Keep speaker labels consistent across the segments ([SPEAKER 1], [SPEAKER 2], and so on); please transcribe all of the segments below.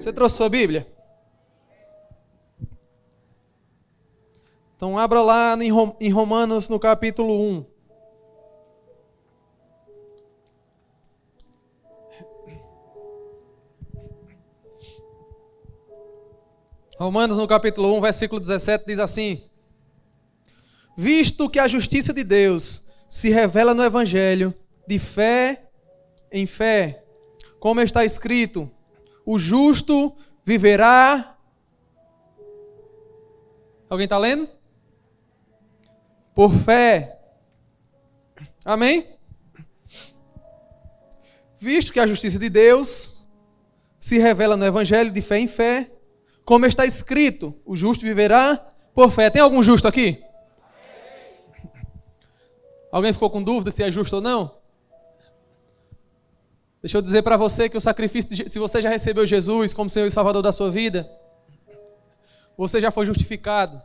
[SPEAKER 1] Você trouxe sua Bíblia? Então abra lá em Romanos no capítulo 1. Romanos no capítulo 1, versículo 17 diz assim: visto que a justiça de Deus se revela no Evangelho, de fé em fé, como está escrito, o justo viverá. Alguém está lendo? Por fé. Amém? Visto que a justiça de Deus se revela no Evangelho de fé em fé, como está escrito, o justo viverá por fé. Tem algum justo aqui? Alguém ficou com dúvida se é justo ou não? Deixa eu dizer para você que o sacrifício, se você já recebeu Jesus como Senhor e Salvador da sua vida, você já foi justificado.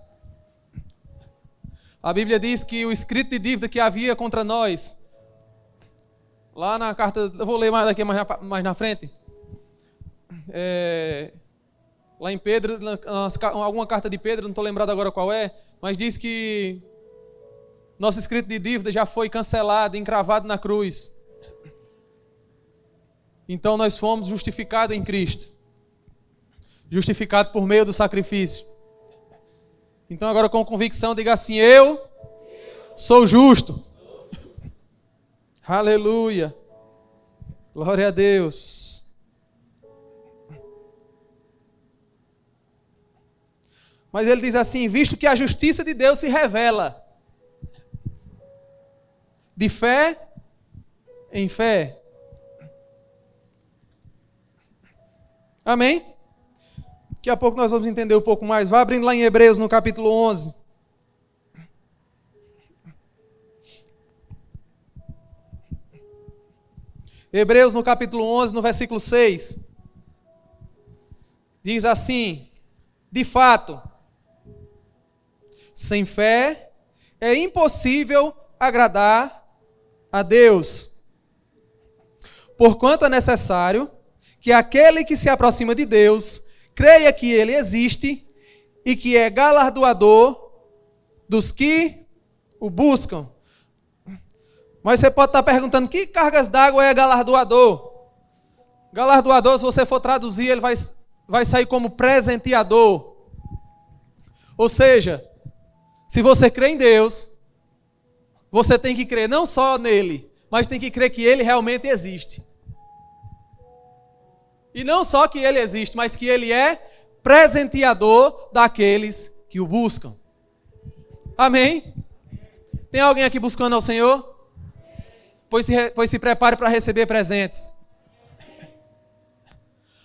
[SPEAKER 1] A Bíblia diz que o escrito de dívida que havia contra nós, lá na carta, eu vou ler mais daqui mais na frente, lá em Pedro, alguma carta de Pedro, não estou lembrado agora qual é, mas diz que nosso escrito de dívida já foi cancelado, encravado na cruz. Então nós fomos justificados em Cristo. Justificados por meio do sacrifício. Então agora com convicção diga assim: eu sou justo. Aleluia. Glória a Deus. Mas ele diz assim: visto que a justiça de Deus se revela de fé em fé. Amém? Daqui a pouco nós vamos entender um pouco mais. Vá abrindo lá em Hebreus no capítulo 11. Hebreus no capítulo 11, no versículo 6. Diz assim: de fato, sem fé é impossível agradar a Deus. Porquanto é necessário que aquele que se aproxima de Deus creia que Ele existe e que é galardoador dos que o buscam. Mas você pode estar perguntando: que cargas d'água é galardoador? Galardoador, se você for traduzir, ele vai sair como presenteador. Ou seja, se você crê em Deus, você tem que crer não só nele, mas tem que crer que Ele realmente existe. E não só que Ele existe, mas que Ele é presenteador daqueles que o buscam. Amém? Tem alguém aqui buscando ao Senhor? Pois se prepare para receber presentes.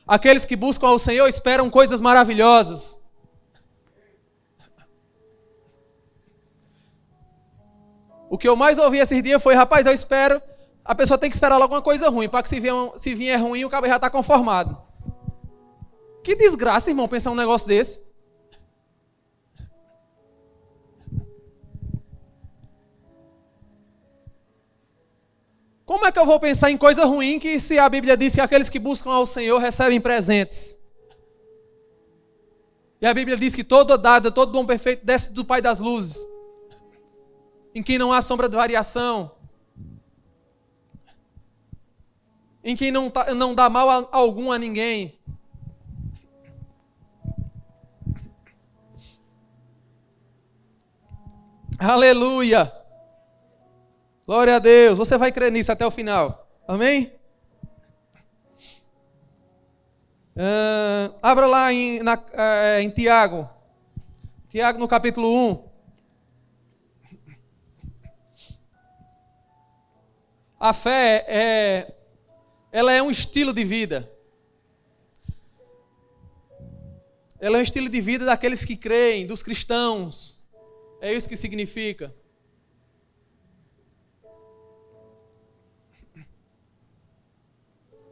[SPEAKER 1] Aqueles que buscam ao Senhor esperam coisas maravilhosas. O que eu mais ouvi esses dias foi: rapaz, eu espero... A pessoa tem que esperar logo uma coisa ruim, para que se vier ruim, o cara já está conformado. Que desgraça, irmão, pensar um negócio desse. Como é que eu vou pensar em coisa ruim que se a Bíblia diz que aqueles que buscam ao Senhor recebem presentes? E a Bíblia diz que todo dado, todo dom perfeito desce do Pai das luzes, em quem não há sombra de variação, em quem não dá mal algum a ninguém. Aleluia! Glória a Deus! Você vai crer nisso até o final. Amém? Abra lá em Tiago. Tiago no capítulo 1. A fé ela é um estilo de vida. Ela é um estilo de vida daqueles que creem, dos cristãos. É isso que significa.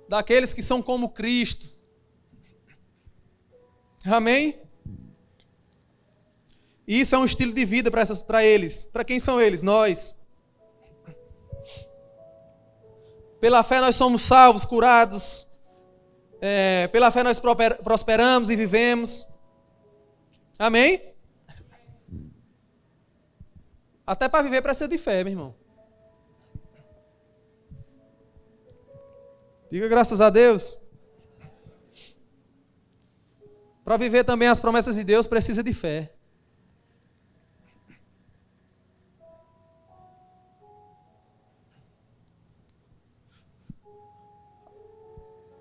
[SPEAKER 1] Daqueles que são como Cristo. Amém? E isso é um estilo de vida para eles. Para quem são eles? Nós. Pela fé nós somos salvos, curados, Pela fé nós prosperamos e vivemos. Amém? Até para viver precisa de fé, meu irmão. Diga graças a Deus. Para viver também as promessas de Deus precisa de fé.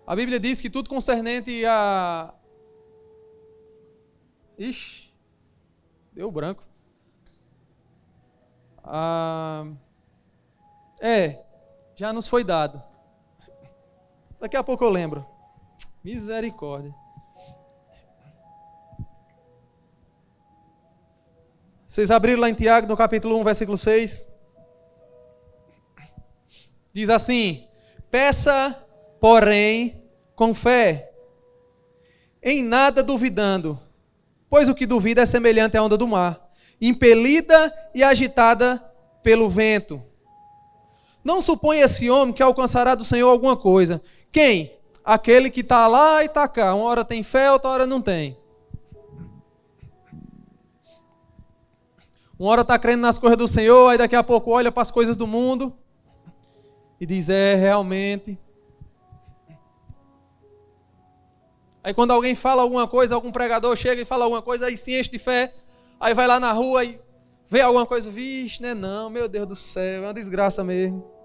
[SPEAKER 1] A Bíblia diz que tudo concernente a... Ixi, deu branco. Já nos foi dado. Daqui a pouco eu lembro. Misericórdia. Vocês abriram lá em Tiago, no capítulo 1, versículo 6. Diz assim: peça, porém, com fé, em nada duvidando, pois o que duvida é semelhante à onda do mar, impelida e agitada pelo vento. Não suponha esse homem que alcançará do Senhor alguma coisa. Quem? Aquele que está lá e está cá. Uma hora tem fé, outra hora não tem. Uma hora está crendo nas coisas do Senhor, aí daqui a pouco olha para as coisas do mundo e diz, realmente. Aí quando alguém fala alguma coisa, algum pregador chega e fala alguma coisa, aí se enche de fé, aí vai lá na rua e vê alguma coisa, vixe, né? Não, meu Deus do céu, é uma desgraça mesmo.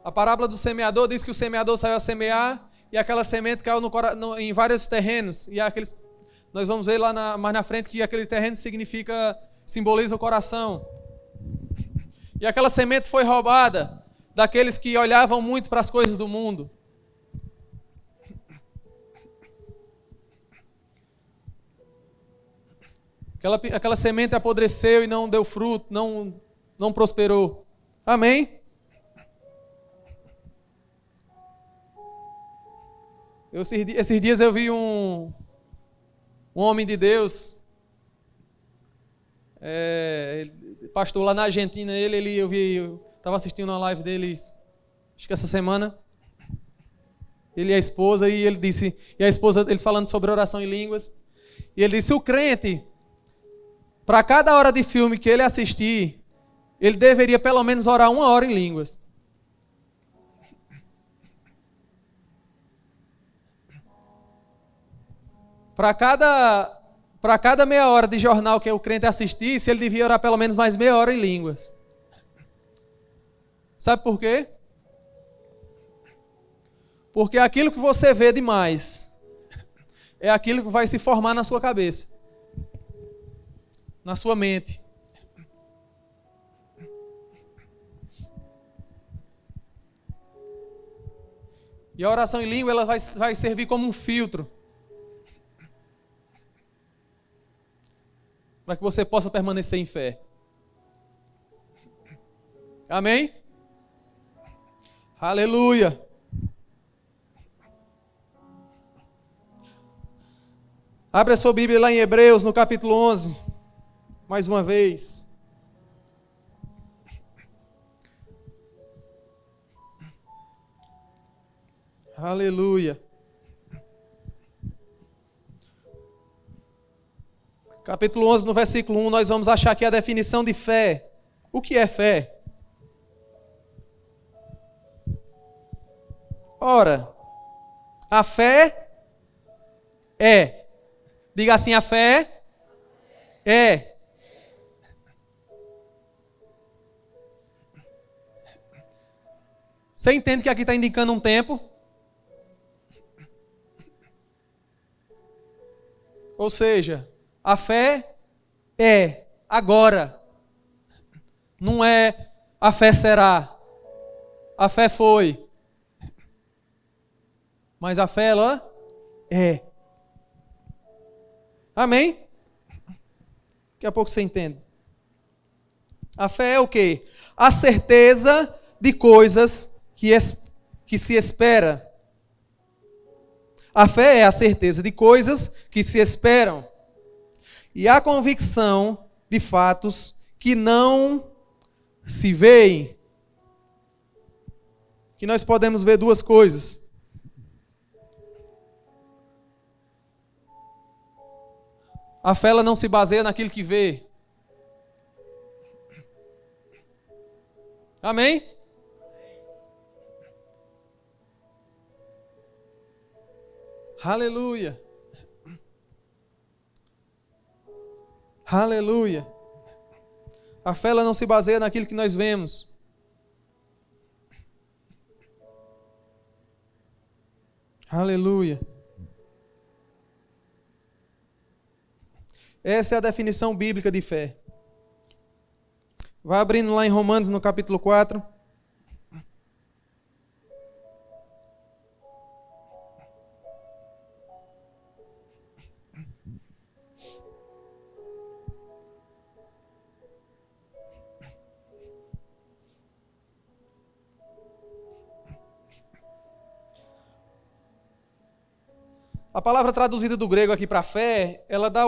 [SPEAKER 1] A parábola do semeador diz que o semeador saiu a semear e aquela semente caiu em vários terrenos. E nós vamos ver lá mais na frente que aquele terreno simboliza o coração. E aquela semente foi roubada daqueles que olhavam muito para as coisas do mundo. Aquela semente apodreceu e não deu fruto, não prosperou. Amém? Esses dias eu vi um homem de Deus, pastor lá na Argentina, eu estava assistindo uma live deles, acho que essa semana, ele e a esposa, e ele disse, e a esposa, eles falando sobre oração em línguas, e ele disse, o crente, para cada hora de filme que ele assistir, ele deveria pelo menos orar 1 hora em línguas. Para cada meia hora de jornal que o crente assistisse, ele devia orar pelo menos mais meia hora em línguas. Sabe por quê? Porque aquilo que você vê demais é aquilo que vai se formar na sua cabeça, na sua mente. E a oração em língua ela vai servir como um filtro para que você possa permanecer em fé. Amém? Aleluia! Abre a sua Bíblia lá em Hebreus, no capítulo 11. Mais uma vez. Aleluia! Capítulo 11, no versículo 1, nós vamos achar aqui a definição de fé. O que é fé? Ora, a fé é. Diga assim, a fé é. Você entende que aqui está indicando um tempo? Ou seja, a fé é agora. Não é a fé será. A fé foi. Mas a fé, ela é. Amém? Daqui a pouco você entende. A fé é o quê? A certeza de coisas que se espera. A fé é a certeza de coisas que se esperam. E a convicção de fatos que não se veem. que nós podemos ver duas coisas. A fé ela não se baseia naquilo que vê. Amém? Aleluia. Aleluia. A fé ela não se baseia naquilo que nós vemos. Aleluia. Essa é a definição bíblica de fé. Vai abrindo lá em Romanos, no capítulo 4. A palavra traduzida do grego aqui para fé, ela dá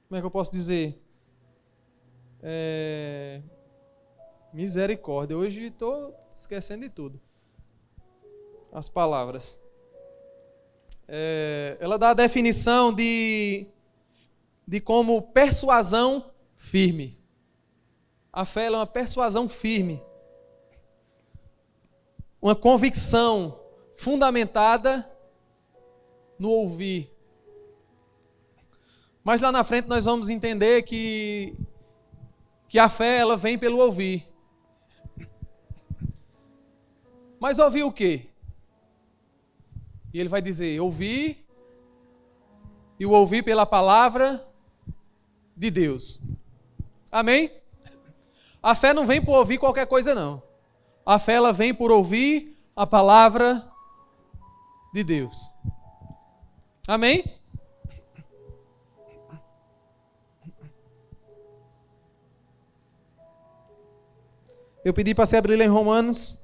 [SPEAKER 1] como é que eu posso dizer? Misericórdia. Hoje estou esquecendo de tudo. As palavras. Ela dá a definição de como persuasão firme. A fé ela é uma persuasão firme. Uma convicção fundamentada no ouvir. Mas lá na frente nós vamos entender que a fé ela vem pelo ouvir. Mas ouvir o quê? E ele vai dizer, ouvir e o ouvir pela palavra de Deus. Amém? A fé não vem por ouvir qualquer coisa não. A fé ela vem por ouvir a palavra de Deus. Amém? Eu pedi para você abrir lá em Romanos.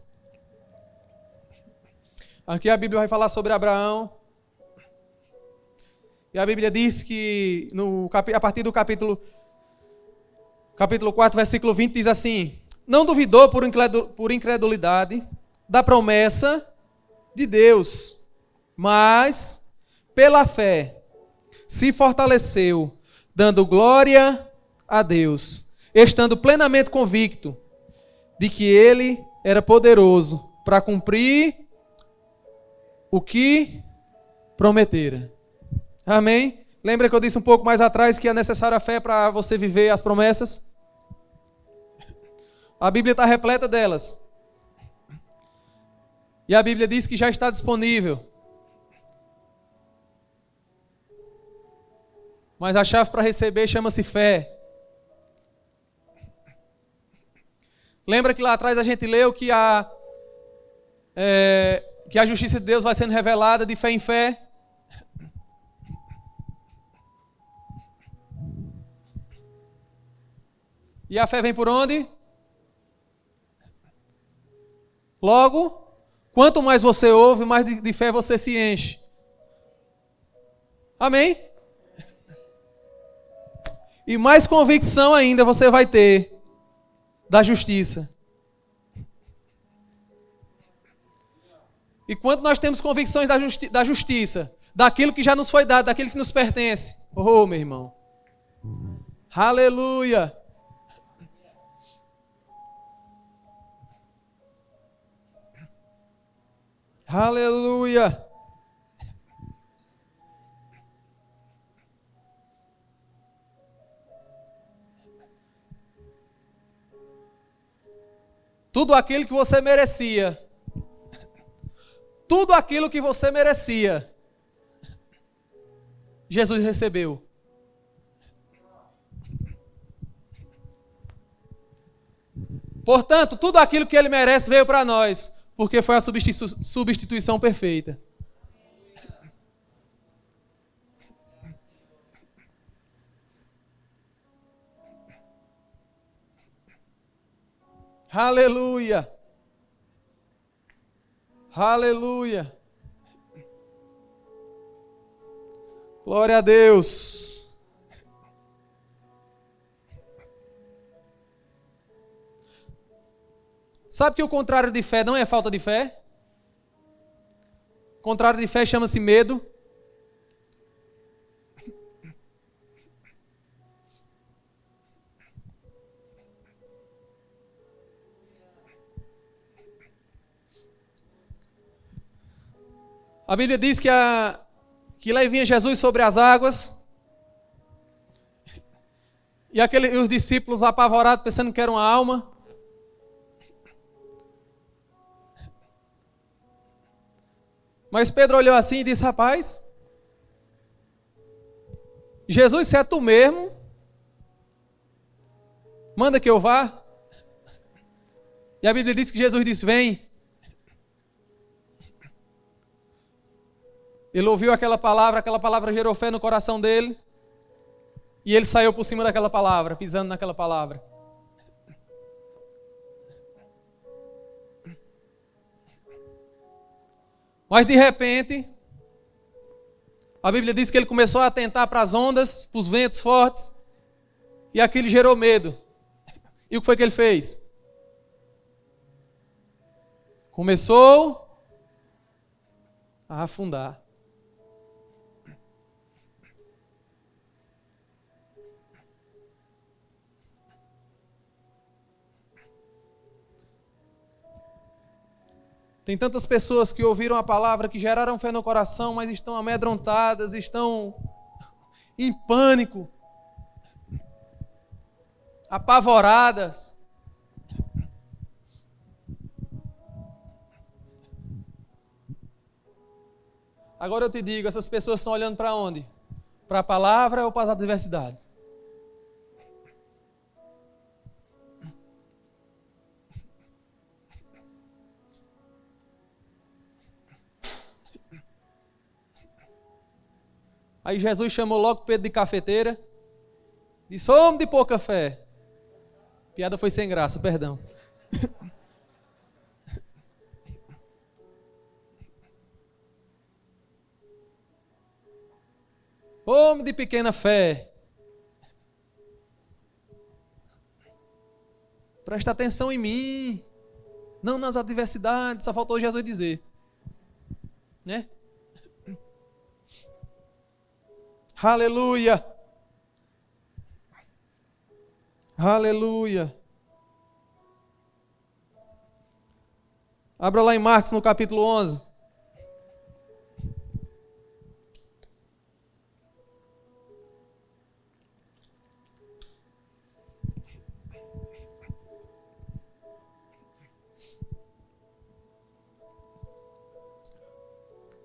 [SPEAKER 1] Aqui a Bíblia vai falar sobre Abraão. E a Bíblia diz que a partir do capítulo 4, versículo 20, diz assim: não duvidou por incredulidade da promessa de Deus, mas pela fé se fortaleceu, dando glória a Deus, estando plenamente convicto de que Ele era poderoso para cumprir o que prometera. Amém? Lembra que eu disse um pouco mais atrás que é necessária a fé para você viver as promessas? A Bíblia está repleta delas. E a Bíblia diz que já está disponível. Mas a chave para receber chama-se fé. Lembra que lá atrás a gente leu que a justiça de Deus vai sendo revelada de fé em fé? E a fé vem por onde? Logo, quanto mais você ouve, mais de fé você se enche. Amém? E mais convicção ainda você vai ter da justiça. E quanto nós temos convicções da justiça, daquilo que já nos foi dado, daquilo que nos pertence. Oh, meu irmão. Aleluia. Aleluia. Tudo aquilo que você merecia. Tudo aquilo que você merecia. Jesus recebeu. Portanto, tudo aquilo que ele merece veio para nós, porque foi a substituição perfeita. Aleluia. Aleluia. Glória a Deus. Sabe que o contrário de fé não é falta de fé? O contrário de fé chama-se medo. A Bíblia diz que lá vinha Jesus sobre as águas. E os discípulos apavorados, pensando que era uma alma. Mas Pedro olhou assim e disse: rapaz, Jesus, se é tu mesmo, manda que eu vá. E a Bíblia diz que Jesus disse: vem. Ele ouviu aquela palavra gerou fé no coração dele. E ele saiu por cima daquela palavra, pisando naquela palavra. Mas de repente, a Bíblia diz que ele começou a atentar para as ondas, para os ventos fortes. E aquilo gerou medo. E o que foi que ele fez? Começou a afundar. Tem tantas pessoas que ouviram a palavra, que geraram fé no coração, mas estão amedrontadas, estão em pânico, apavoradas. Agora eu te digo, essas pessoas estão olhando para onde? Para a palavra ou para as adversidades? Aí Jesus chamou logo Pedro de cafeteira. Disse: homem de pouca fé. Piada foi sem graça, perdão. Homem de pequena fé. Presta atenção em mim. Não nas adversidades. Só faltou Jesus dizer. Né? Aleluia. Aleluia. Abra lá em Marcos no capítulo 11.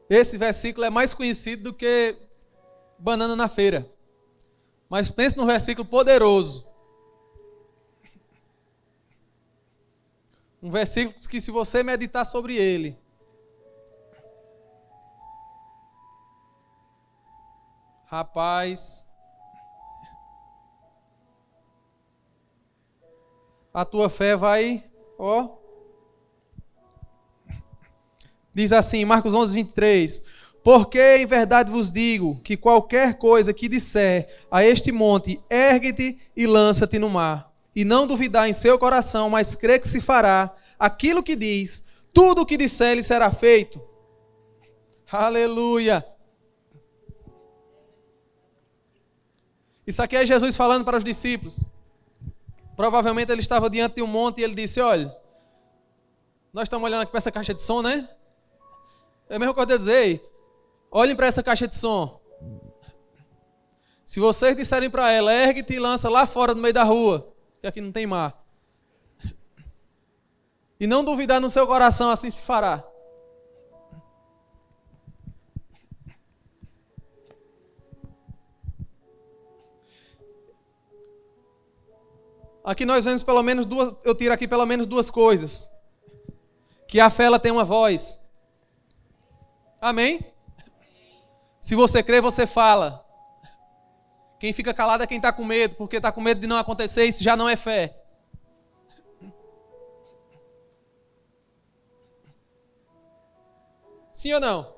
[SPEAKER 1] Esse versículo é mais conhecido do que banana na feira. Mas pense num versículo poderoso. Um versículo que, se você meditar sobre ele, rapaz, a tua fé vai, ó. Diz assim, Marcos 11, 23. Porque em verdade vos digo que qualquer coisa que disser a este monte, ergue-te e lança-te no mar, e não duvidar em seu coração, mas crê que se fará aquilo que diz, tudo o que disser lhe será feito. Aleluia! Isso aqui é Jesus falando para os discípulos. Provavelmente ele estava diante de um monte e ele disse: olha, nós estamos olhando aqui para essa caixa de som, né? É a mesma coisa de dizer: olhem para essa caixa de som. Se vocês disserem para ela, ergue-te e lança lá fora no meio da rua, que aqui não tem mar, e não duvidar no seu coração, assim se fará. Aqui nós vemos pelo menos duas, eu tiro aqui pelo menos duas coisas. Que a fé ela tem uma voz. Amém? Se você crê, você fala. Quem fica calado é quem está com medo, porque está com medo de não acontecer, isso já não é fé. Sim ou não?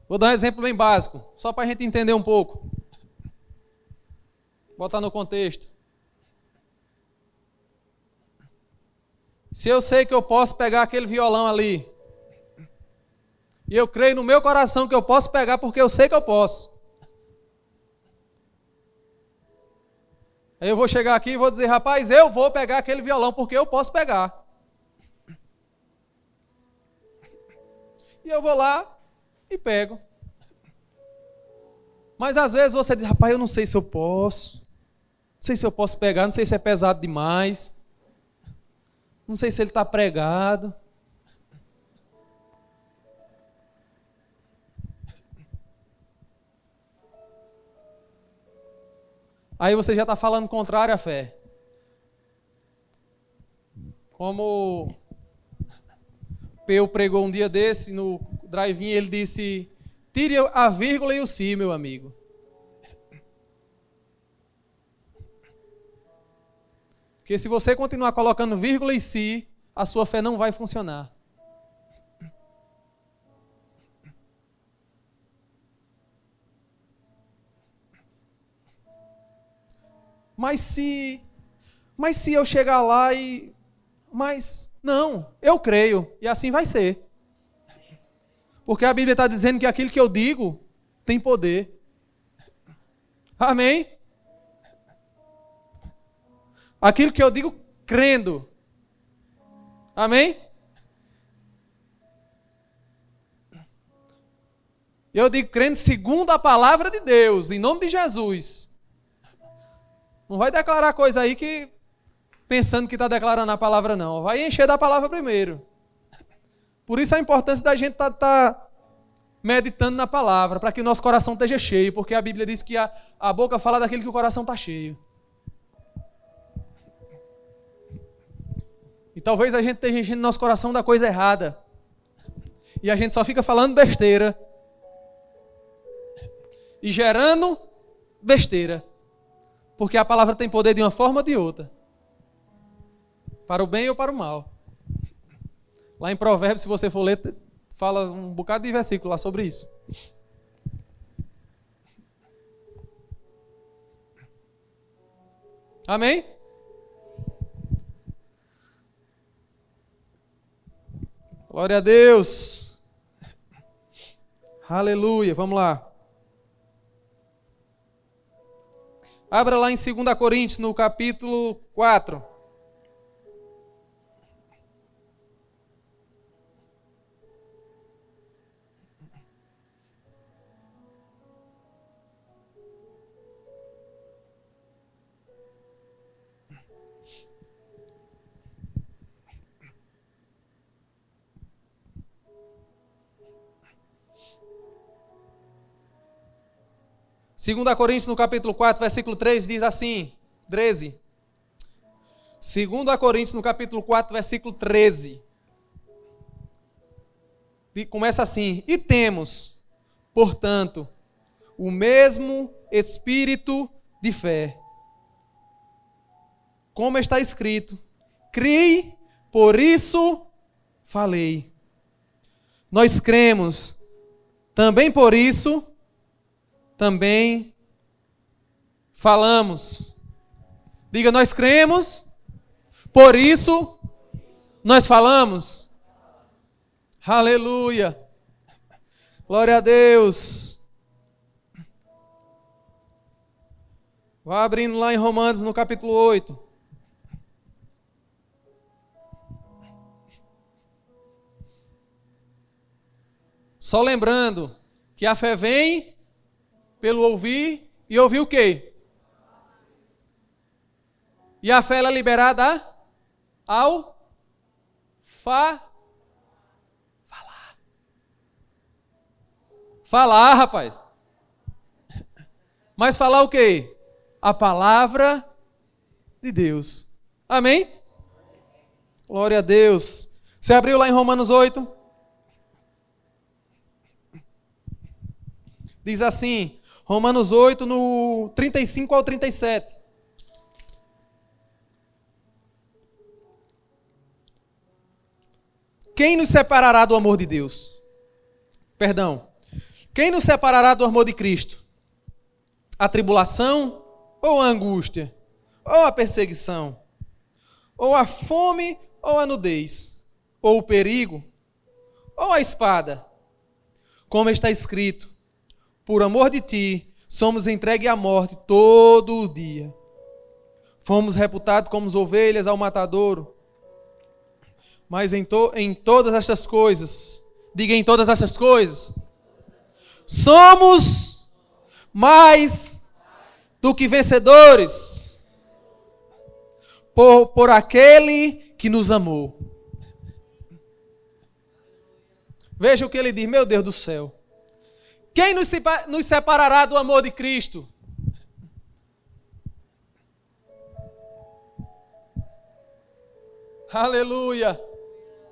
[SPEAKER 1] Vou dar um exemplo bem básico, só para a gente entender um pouco. Botar no contexto. Se eu sei que eu posso pegar aquele violão ali, e eu creio no meu coração que eu posso pegar porque eu sei que eu posso. Aí eu vou chegar aqui e vou dizer, rapaz, eu vou pegar aquele violão porque eu posso pegar. E eu vou lá e pego. Mas às vezes você diz, rapaz, eu não sei se eu posso. Não sei se eu posso pegar, não sei se é pesado demais. Não sei se ele está pregado. Aí você já está falando contrário à fé. Como Peu pregou um dia desse no drive-in, ele disse, tire a vírgula e o si, meu amigo. Porque se você continuar colocando vírgula e si, a sua fé não vai funcionar. Mas se eu chegar lá e... Mas, não, eu creio, e assim vai ser. Porque a Bíblia está dizendo que aquilo que eu digo tem poder. Amém? Aquilo que eu digo crendo. Amém? Eu digo crendo segundo a palavra de Deus, em nome de Jesus. Não vai declarar coisa aí que pensando que está declarando a palavra, não. Vai encher da palavra primeiro. Por isso a importância da gente tá meditando na palavra, para que o nosso coração esteja cheio, porque a Bíblia diz que a boca fala daquilo que o coração está cheio. E talvez a gente esteja enchendo nosso coração da coisa errada. E a gente só fica falando besteira. E gerando besteira. Porque a palavra tem poder de uma forma ou de outra. Para o bem ou para o mal. Lá em Provérbios, se você for ler, fala um bocado de versículo lá sobre isso. Amém? Glória a Deus. Aleluia. Vamos lá. Abra lá em 2 Coríntios, no capítulo 4. Segunda Coríntios, no capítulo 4, versículo 3, diz assim, 13. 2 Coríntios, no capítulo 4, versículo 13. E começa assim, e temos, portanto, o mesmo espírito de fé. Como está escrito, criei, por isso falei. Nós cremos, também por isso também falamos. Diga, nós cremos, por isso nós falamos. Aleluia. Glória a Deus. Vá abrindo lá em Romanos, no capítulo 8. Só lembrando que a fé vem pelo ouvir, e ouvir o quê? E a fé ela é liberada ao falar. Falar, rapaz. Mas falar o quê? A palavra de Deus. Amém? Glória a Deus. Você abriu lá em Romanos 8? Diz assim, Romanos 8, no 35 ao 37. Quem nos separará do amor de Deus? Perdão. Quem nos separará do amor de Cristo? A tribulação ou a angústia? Ou a perseguição? Ou a fome? ou a nudez, ou o perigo, ou a espada. Como está escrito, por amor de ti, somos entregues à morte todo o dia. Fomos reputados como ovelhas ao matadouro. Mas em todas estas coisas, diga em todas estas coisas, somos mais do que vencedores por aquele que nos amou. Veja o que ele diz, meu Deus do céu. Quem nos separará do amor de Cristo? Aleluia.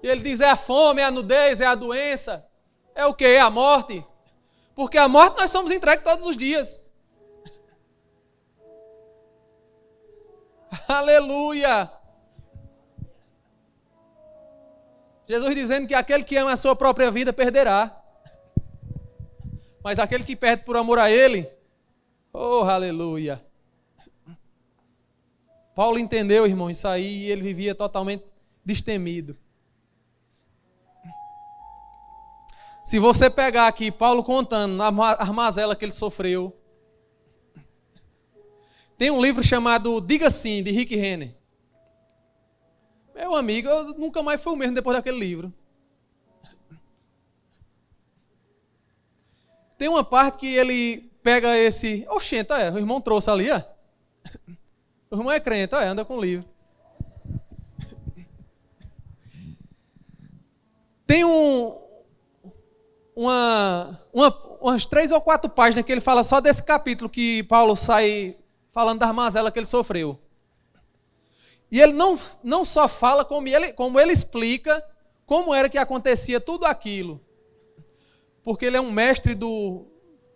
[SPEAKER 1] E ele diz, é a fome, é a nudez, é a doença. É o quê? É a morte. Porque a morte nós somos entregues todos os dias. Aleluia. Jesus dizendo que aquele que ama a sua própria vida perderá. Mas aquele que perde por amor a Ele, oh, aleluia. Paulo entendeu, irmão, isso aí, e ele vivia totalmente destemido. Se você pegar aqui Paulo contando a mazela que ele sofreu, tem um livro chamado Diga Sim, de Rick Renner. Meu amigo, eu nunca mais fui o mesmo depois daquele livro. Tem uma parte que ele pega esse... Oxente, o irmão trouxe ali, ó. O irmão é crente, anda com o livro. Tem umas 3 ou 4 páginas que ele fala só desse capítulo que Paulo sai falando das mazelas que ele sofreu. E ele não só fala como ele explica como era que acontecia tudo aquilo. Porque ele é um mestre do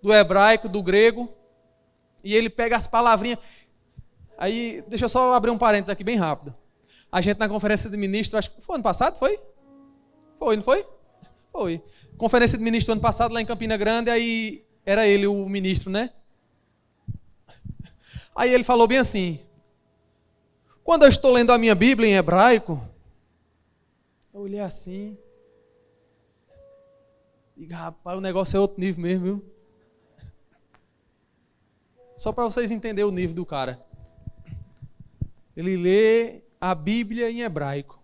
[SPEAKER 1] hebraico, do grego, e ele pega as palavrinhas. Aí, deixa eu só abrir um parênteses aqui bem rápido. A gente na conferência de ministros, acho que foi ano passado, foi? Foi, não foi? Foi. Conferência de ministros ano passado lá em Campina Grande, aí era ele o ministro, né? Aí ele falou bem assim, quando eu estou lendo a minha Bíblia em hebraico, eu olhei assim, digo, rapaz, o negócio é outro nível mesmo, viu? Só para vocês entenderem o nível do cara. Ele lê a Bíblia em hebraico.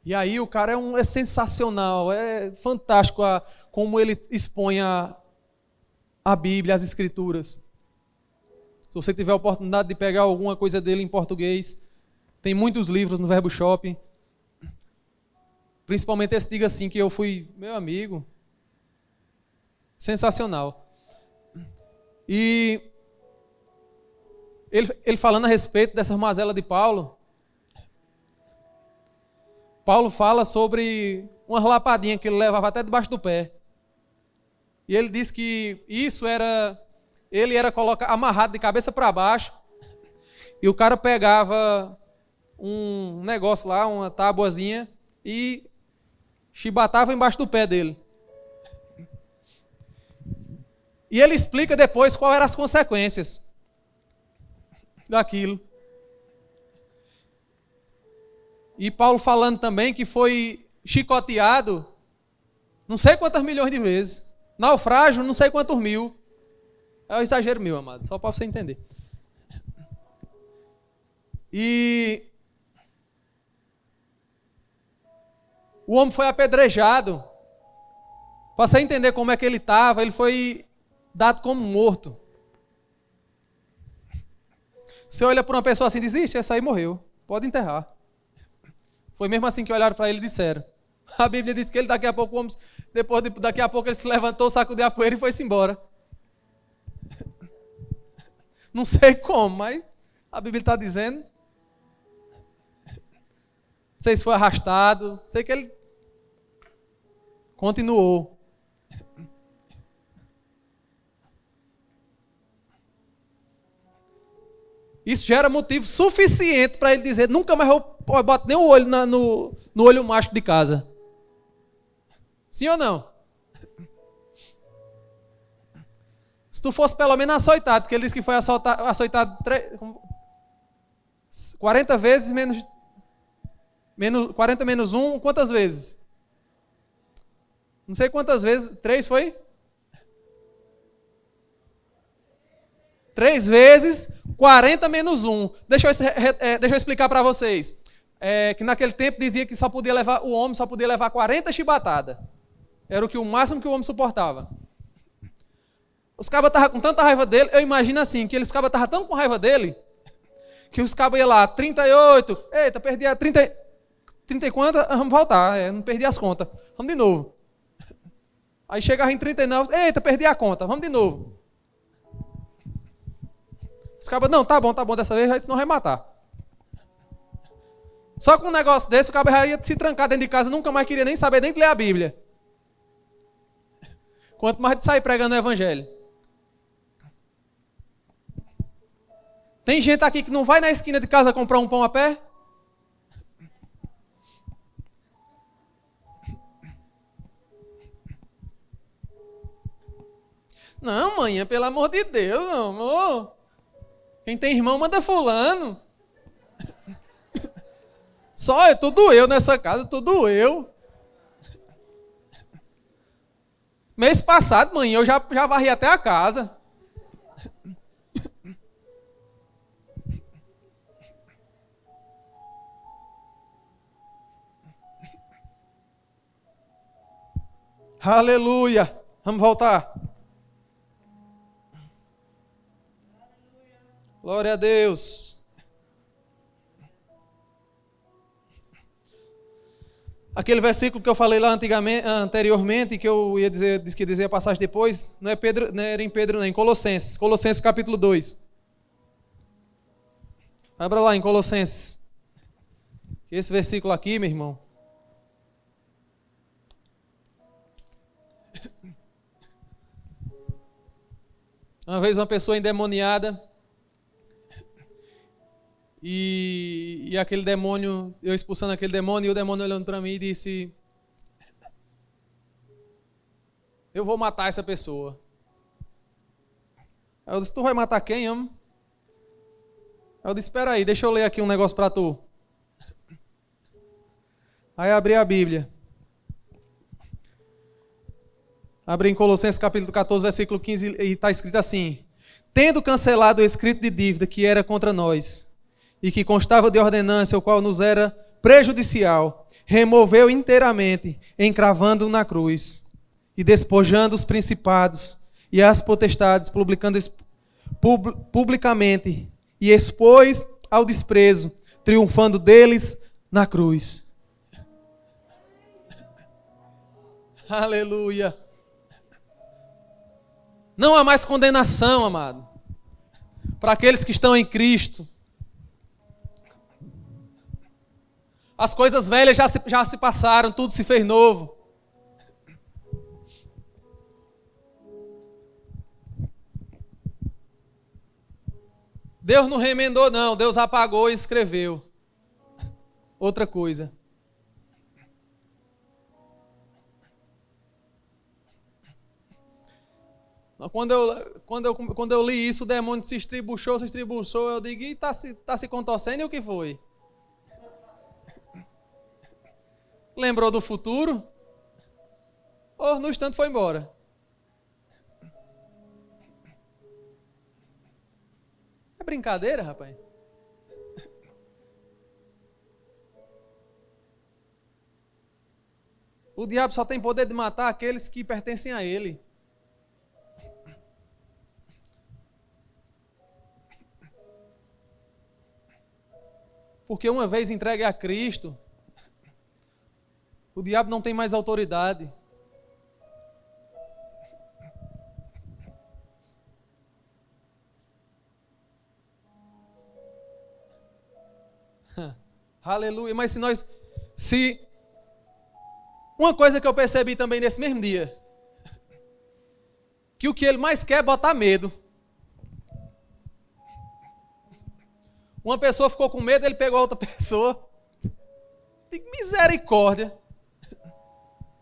[SPEAKER 1] E aí o cara é sensacional, é fantástico como ele expõe a Bíblia, as Escrituras. Se você tiver a oportunidade de pegar alguma coisa dele em português, tem muitos livros no Verbo Shopping. Principalmente esse Diga Sim, que eu fui, meu amigo, sensacional. E ele falando a respeito dessa mazela de Paulo, Paulo fala sobre uma lapadinha que ele levava até debaixo do pé. E ele diz que ele era amarrado de cabeça para baixo, e o cara pegava um negócio lá, uma tabuazinha, e chibatava embaixo do pé dele. E ele explica depois quais eram as consequências daquilo. E Paulo falando também que foi chicoteado não sei quantas milhões de vezes. Naufrágio, não sei quantos mil. É um exagero meu, amado, só para você entender. E o homem foi apedrejado. Para você entender como é que ele estava, ele foi dado como morto. Você olha para uma pessoa assim e diz, ixi, essa aí morreu, pode enterrar. Foi mesmo assim que olharam para ele e disseram. A Bíblia diz que ele daqui a pouco ele se levantou, sacudiu a poeira e foi-se embora. Não sei como, mas a Bíblia está dizendo. Não sei se foi arrastado, sei que ele continuou. Isso já era motivo suficiente para ele dizer, nunca mais eu boto nem o olho no olho mágico de casa. Sim ou não? Se tu fosse pelo menos açoitado, porque ele disse que foi açoitado 40 vezes menos 40 menos 1, quantas vezes? Não sei quantas vezes. 3 foi? 3 vezes 40 menos 1. Deixa eu explicar para vocês. Que naquele tempo dizia que o homem só podia levar 40 chibatadas. Era o máximo que o homem suportava. Os cabas estavam com tanta raiva dele, eu imagino assim, que os cabas estavam tão com raiva dele, que os cabas iam lá, 38, eita, perdi a 30 e quantas, vamos voltar, não perdi as contas, vamos de novo. Aí chegava em 39, eita, perdi a conta, vamos de novo. Os cabas, não, tá bom, dessa vez, senão vai matar. Só com um negócio desse, o cabo já ia se trancar dentro de casa, nunca mais queria nem saber, nem ler a Bíblia. Quanto mais de sair pregando o Evangelho. Tem gente aqui que não vai na esquina de casa comprar um pão a pé? Não, manhã, pelo amor de Deus, não, amor. Quem tem irmão manda fulano. Só tudo eu nessa casa, tudo eu. Mês passado, manhã, eu já varri até a casa. Aleluia. Vamos voltar. Glória a Deus. Aquele versículo que eu falei lá anteriormente, que eu ia dizer a passagem depois, não era em Pedro, não, em Colossenses. Colossenses capítulo 2. Abra lá em Colossenses. Esse versículo aqui, meu irmão. Uma vez uma pessoa endemoniada, e aquele demônio, eu expulsando aquele demônio, e o demônio olhando para mim e disse: eu vou matar essa pessoa. Aí eu disse: tu vai matar quem, homem? Aí eu disse: espera aí, deixa eu ler aqui um negócio para tu. Aí abri a Bíblia. Abri em Colossenses capítulo 14, versículo 15, e está escrito assim: tendo cancelado o escrito de dívida que era contra nós, e que constava de ordenância, o qual nos era prejudicial, removeu inteiramente, encravando-o na cruz, e despojando os principados e as potestades, publicamente, e expôs ao desprezo, triunfando deles na cruz. Aleluia! Não há mais condenação, amado, para aqueles que estão em Cristo. As coisas velhas já se passaram, tudo se fez novo. Deus não remendou, não. Deus apagou e escreveu outra coisa. Quando eu li isso, o demônio se estribuchou, eu digo: e está se contorcendo, e o que foi? Lembrou do futuro? No instante foi embora. É brincadeira, rapaz? O diabo só tem poder de matar aqueles que pertencem a ele. Porque uma vez entregue a Cristo, o diabo não tem mais autoridade. Aleluia. Mas se uma coisa que eu percebi também nesse mesmo dia, que o que ele mais quer é botar medo. Uma pessoa ficou com medo, ele pegou a outra pessoa. Digo: misericórdia.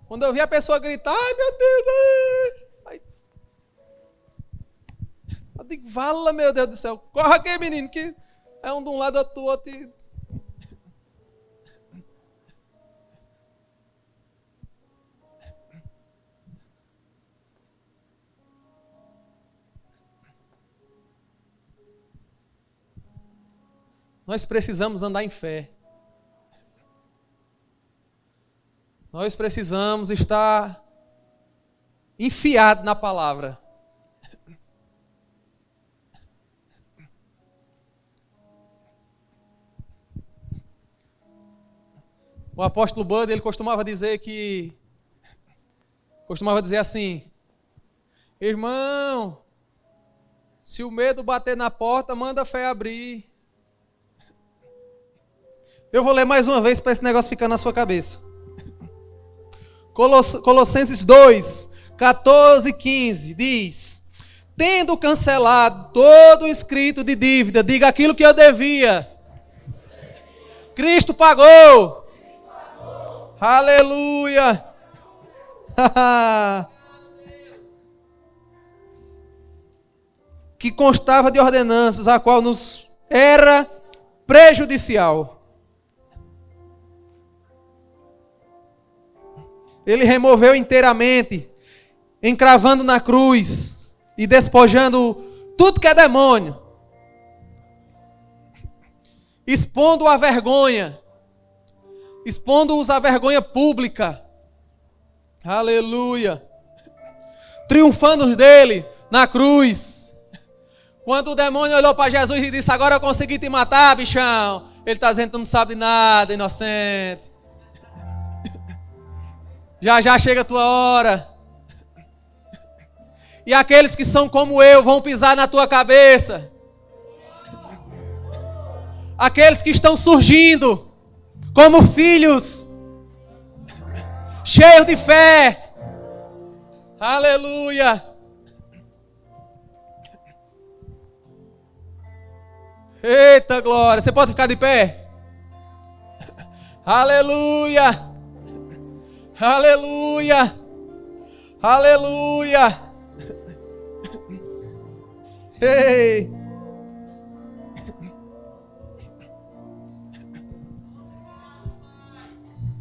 [SPEAKER 1] Quando eu vi a pessoa gritar: ai meu Deus, ai. Eu digo: vala, meu Deus do céu, corra aqui, menino, que É um de um lado, outro do outro. Nós precisamos andar em fé. Nós precisamos estar enfiados na palavra. O apóstolo Bud, ele costumava dizer assim: irmão, se o medo bater na porta, manda a fé abrir. Eu vou ler mais uma vez para esse negócio ficar na sua cabeça. Colossenses 2, 14 e 15 diz: tendo cancelado todo o escrito de dívida, diga aquilo que eu devia. Cristo pagou. Aleluia. Que constava de ordenanças, a qual nos era prejudicial. Ele removeu inteiramente, encravando na cruz e despojando tudo que é demônio, expondo-os à vergonha pública. Aleluia. Triunfando dele na cruz. Quando o demônio olhou para Jesus e disse: agora eu consegui te matar, bichão. Ele está dizendo: tu não sabe de nada, inocente. Já chega a tua hora. E aqueles que são como eu vão pisar na tua cabeça. Aqueles que estão surgindo como filhos, cheios de fé. Aleluia. Eita glória. Você pode ficar de pé? Aleluia. Aleluia! Aleluia! Ei!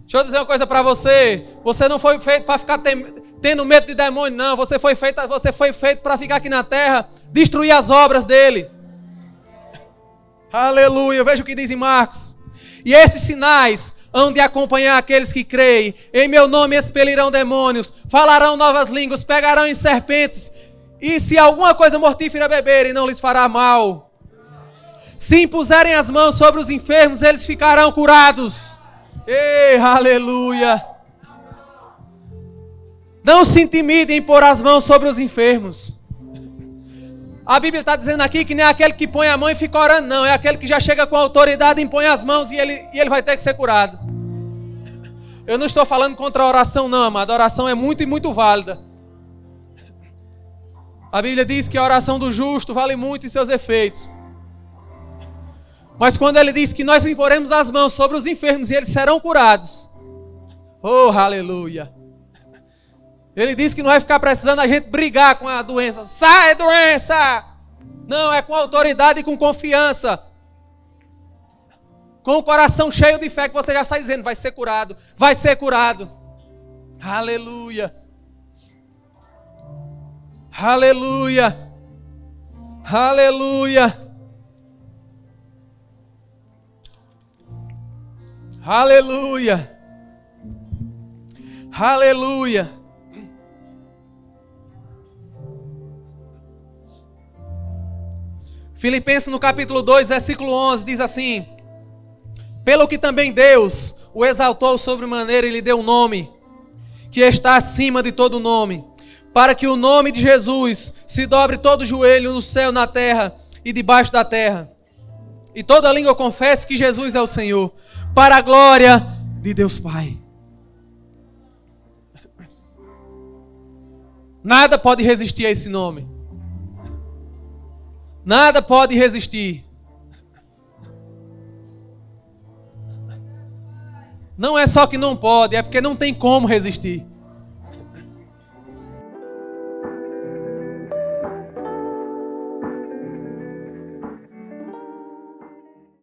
[SPEAKER 1] Deixa eu dizer uma coisa para você. Você não foi feito para ficar tendo medo de demônio, não. Você foi feito para ficar aqui na terra, destruir as obras dele. Aleluia! Veja o que diz em Marcos. E esses sinais hão de acompanhar aqueles que creem. Em meu nome expelirão demônios, falarão novas línguas, pegarão em serpentes, e se alguma coisa mortífera beberem, não lhes fará mal. Se impuserem as mãos sobre os enfermos, eles ficarão curados. Ei, aleluia! Não se intimidem em pôr as mãos sobre os enfermos. A Bíblia está dizendo aqui que nem é aquele que põe a mão e fica orando, não. É aquele que já chega com autoridade, impõe as mãos e ele vai ter que ser curado. Eu não estou falando contra a oração, não, amado. A oração é muito e muito válida. A Bíblia diz que a oração do justo vale muito em seus efeitos. Mas quando ele diz que nós imporemos as mãos sobre os enfermos e eles serão curados. Oh, aleluia. Ele diz que não vai ficar precisando a gente brigar com a doença. Sai, doença! Não, é com autoridade e com confiança. Com o coração cheio de fé que você já sai dizendo: vai ser curado, vai ser curado. Aleluia. Aleluia. Aleluia. Aleluia. Aleluia. Filipenses no capítulo 2, versículo 11, diz assim: pelo que também Deus o exaltou sobremaneira e lhe deu um nome, que está acima de todo nome, para que o nome de Jesus se dobre todo o joelho no céu, na terra e debaixo da terra, e toda língua confesse que Jesus é o Senhor, para a glória de Deus Pai. Nada pode resistir a esse nome. Nada pode resistir. Não é só que não pode, é porque não tem como resistir.